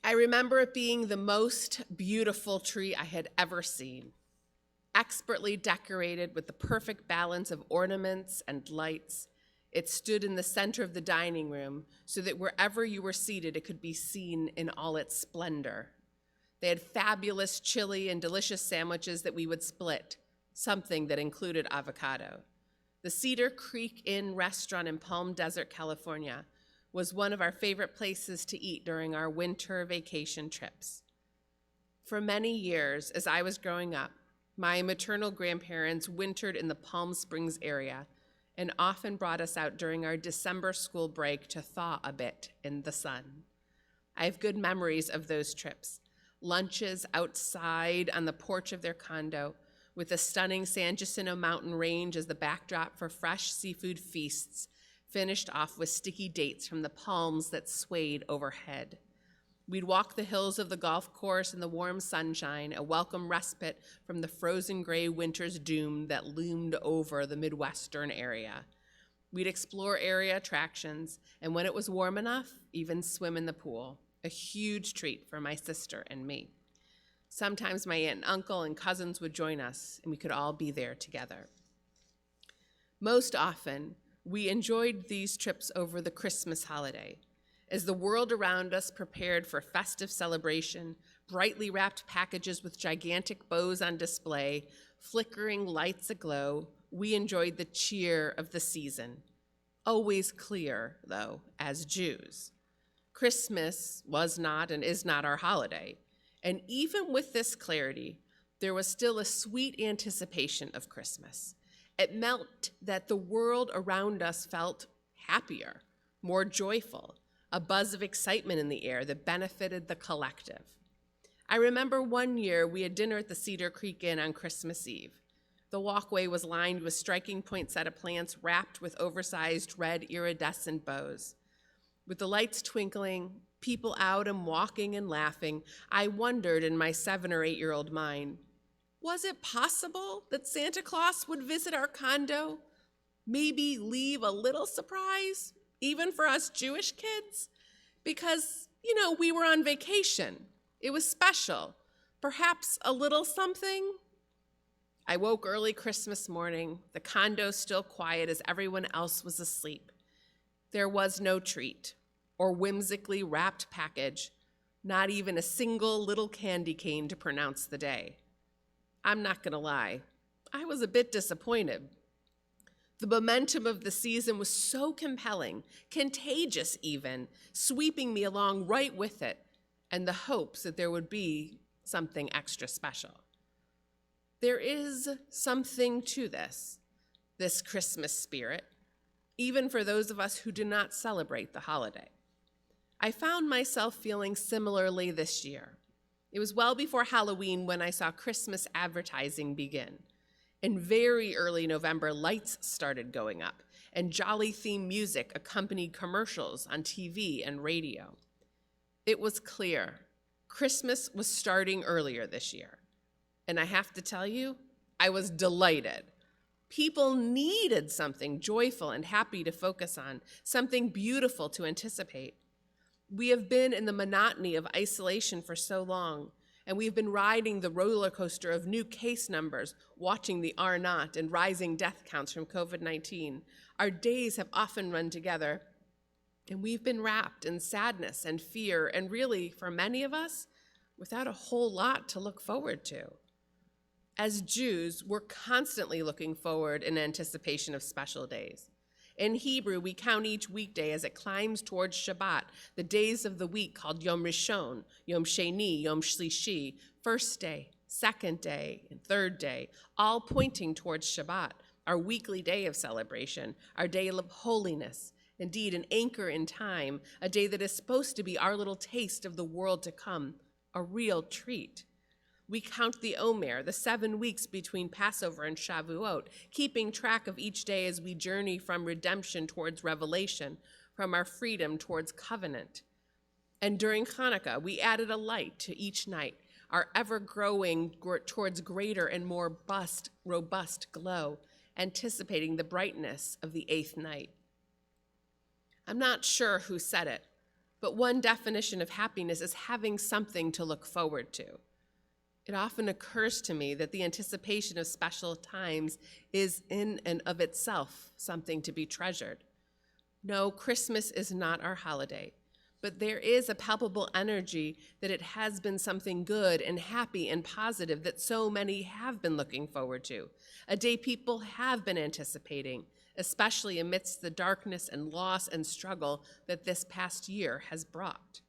I remember it being the most beautiful tree I had ever seen, expertly decorated with the perfect balance of ornaments and lights. It stood in the center of the dining room so that wherever you were seated, it could be seen in all its splendor. They had fabulous chili and delicious sandwiches that we would split, something that included avocado. The Cedar Creek Inn restaurant in Palm Desert, California, was one of our favorite places to eat during our winter vacation trips. For many years, as I was growing up, my maternal grandparents wintered in the Palm Springs area and often brought us out during our December school break to thaw a bit in the sun. I have good memories of those trips. Lunches outside on the porch of their condo with the stunning San Jacinto mountain range as the backdrop for fresh seafood feasts, finished off with sticky dates from the palms that swayed overhead. We'd walk the hills of the golf course in the warm sunshine, a welcome respite from the frozen gray winter's doom that loomed over the Midwestern area. We'd explore area attractions, and when it was warm enough, even swim in the pool, a huge treat for my sister and me. Sometimes my aunt and uncle and cousins would join us, and we could all be there together. Most often, we enjoyed these trips over the Christmas holiday. As the world around us prepared for festive celebration, brightly wrapped packages with gigantic bows on display, flickering lights aglow, we enjoyed the cheer of the season. Always clear, though, as Jews. Christmas was not and is not our holiday. And even with this clarity, there was still a sweet anticipation of Christmas. It meant that the world around us felt happier, more joyful, a buzz of excitement in the air that benefited the collective. I remember one year we had dinner at the Cedar Creek Inn on Christmas Eve. The walkway was lined with striking poinsettia plants wrapped with oversized red iridescent bows. With the lights twinkling, people out and walking and laughing, I wondered in my 7 or 8-year-old mind, was it possible that Santa Claus would visit our condo? Maybe leave a little surprise, even for us Jewish kids? Because, we were on vacation. It was special. Perhaps a little something? I woke early Christmas morning, the condo still quiet as everyone else was asleep. There was no treat or whimsically wrapped package, not even a single little candy cane to pronounce the day. I'm not gonna lie, I was a bit disappointed. The momentum of the season was so compelling, contagious even, sweeping me along right with it, and the hopes that there would be something extra special. There is something to this Christmas spirit, even for those of us who do not celebrate the holiday. I found myself feeling similarly this year. It was well before Halloween when I saw Christmas advertising begin. In very early November, lights started going up, and jolly theme music accompanied commercials on TV and radio. It was clear Christmas was starting earlier this year. And I have to tell you, I was delighted. People needed something joyful and happy to focus on, something beautiful to anticipate. We have been in the monotony of isolation for so long, and we've been riding the roller coaster of new case numbers, watching the R0 and rising death counts from COVID-19. Our days have often run together, and we've been wrapped in sadness and fear, and really, for many of us, without a whole lot to look forward to. As Jews, we're constantly looking forward in anticipation of special days. In Hebrew, we count each weekday as it climbs towards Shabbat, the days of the week called Yom Rishon, Yom Sheni, Yom Shlishi, first day, second day, and third day, all pointing towards Shabbat, our weekly day of celebration, our day of holiness, indeed an anchor in time, a day that is supposed to be our little taste of the world to come, a real treat. We count the Omer, the 7 weeks between Passover and Shavuot, keeping track of each day as we journey from redemption towards revelation, from our freedom towards covenant. And during Hanukkah, we added a light to each night, our ever-growing towards greater and more robust glow, anticipating the brightness of the 8th night. I'm not sure who said it, But one definition of happiness is having something to look forward to. It often occurs to me that the anticipation of special times is in and of itself something to be treasured. No, Christmas is not our holiday, but there is a palpable energy that it has been something good and happy and positive that so many have been looking forward to, a day people have been anticipating, especially amidst the darkness and loss and struggle that this past year has brought.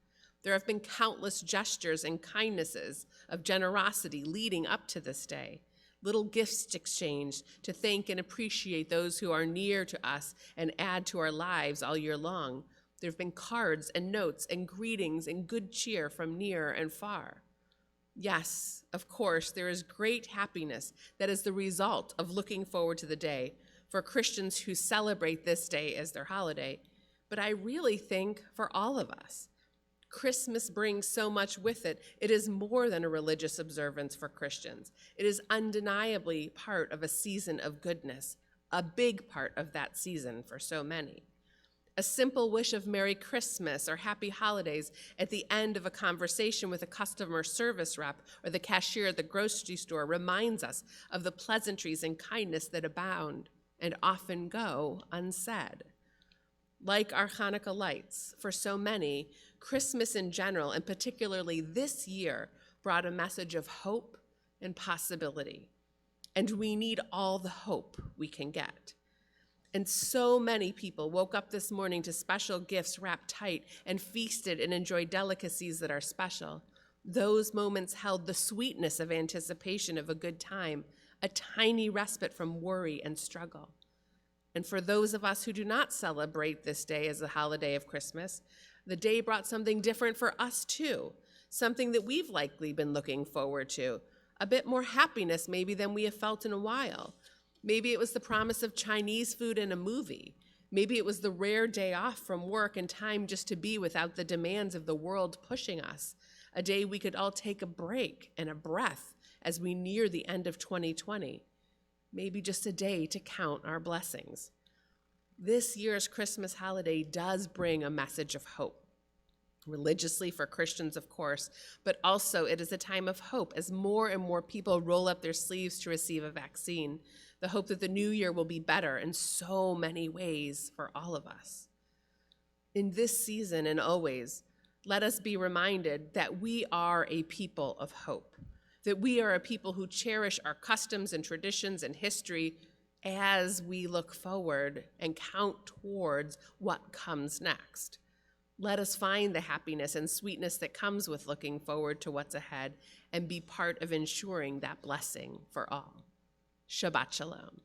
There have been countless gestures and kindnesses of generosity leading up to this day, little gifts exchanged to thank and appreciate those who are near to us and add to our lives all year long. There have been cards and notes and greetings and good cheer from near and far. Yes, of course, there is great happiness that is the result of looking forward to the day for Christians who celebrate this day as their holiday, but I really think for all of us. Christmas brings so much with it. It is more than a religious observance for Christians. It is undeniably part of a season of goodness, a big part of that season for so many. A simple wish of Merry Christmas or Happy Holidays at the end of a conversation with a customer service rep or the cashier at the grocery store reminds us of the pleasantries and kindness that abound and often go unsaid. Like our Hanukkah lights, for so many, Christmas in general, and particularly this year, brought a message of hope and possibility. And we need all the hope we can get. And so many people woke up this morning to special gifts wrapped tight and feasted and enjoyed delicacies that are special. Those moments held the sweetness of anticipation of a good time, a tiny respite from worry and struggle. And for those of us who do not celebrate this day as the holiday of Christmas, the day brought something different for us too, something that we've likely been looking forward to, a bit more happiness maybe than we have felt in a while. Maybe it was the promise of Chinese food and a movie. Maybe it was the rare day off from work and time just to be without the demands of the world pushing us, a day we could all take a break and a breath as we near the end of 2020. Maybe just a day to count our blessings. This year's Christmas holiday does bring a message of hope. Religiously for Christians, of course, but also it is a time of hope as more and more people roll up their sleeves to receive a vaccine, the hope that the new year will be better in so many ways for all of us. In this season and always, let us be reminded that we are a people of hope, that we are a people who cherish our customs and traditions and history as we look forward and count towards what comes next. Let us find the happiness and sweetness that comes with looking forward to what's ahead and be part of ensuring that blessing for all. Shabbat Shalom.